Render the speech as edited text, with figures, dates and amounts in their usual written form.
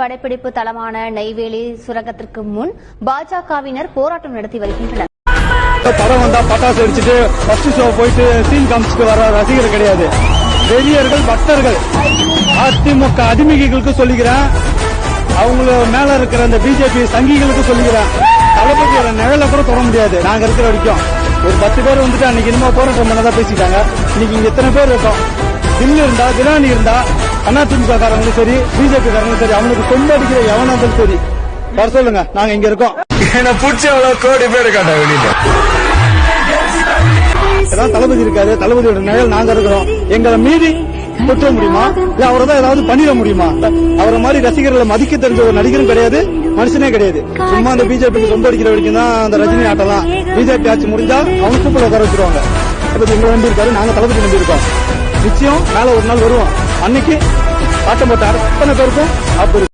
படைப்பிடிப்பு தளமான நெய்வேலி சுரங்கத்திற்கு முன் பாஜகவினர் போராட்டம் நடத்தி வருகின்றனர். படம் வந்தா பட்டாசு அடிச்சுட்டு ஃபர்ஸ்ட் ஷோ போயிட்டு சீன் காமிச்சிட்டு வர ரசிகர் கிடையாது. வெறியர்கள், பக்தர்கள், அதிமுக அடிமைகளுக்கு சொல்லிக்கிறேன், அவங்கள மேல இருக்கிற அந்த பிஜேபி சங்கிகளுக்கு சொல்லிக்கிறேன், தளபதியோட நிழல கூட தொட முடியாது. நாங்க இருக்கிற வரைக்கும் ஒரு 10 பேர் வந்துட்டு அன்னைக்கு என்னமோ போராட்டம் பண்ணதான் பேசிட்டாங்க. இன்னைக்கு இங்க எத்தனை பேர் இருக்கோம்? தில்லு இருந்தா, திராணி இருந்தா, அதிமுக காரங்களும் சரி, பிஜேபி காரங்களும் சரி, அவனுக்கு கொண்டடிக்கிற எவனாலும் சரி வர சொல்லுங்க, நாங்க இங்க இருக்கோம். கோடி பேர் காட்டா வெளியில தளபதி இருக்காரு, தளபதியோட நிழல் நாங்க இருக்கிறோம். எங்களை மீறி கொட்ட முடியுமா? இல்ல அவரை தான் ஏதாவது பண்ணிட முடியுமா? அவரை மாதிரி ரசிகர்களை மதிக்க தெரிஞ்ச ஒரு நடிகரும் கிடையாது, மனுஷனே கிடையாது. சும்மா அந்த பிஜேபி ரொம்ப அடிக்கிற வரைக்கும் தான் அந்த ரஜினி ஆட்டலாம். பிஜேபி ஆட்சி முடிஞ்சா அவங்க சூப்பர் உட்கார வச்சிருவாங்க. எங்களை நம்பி இருக்காரு, நாங்க தளபதி நம்பி இருக்கோம். நிச்சயம் மேல ஒரு நாள் வருவோம். அன்னைக்கு ஆட்டம் போட்ட அத்தனை பேருக்கும் ஆப்பு.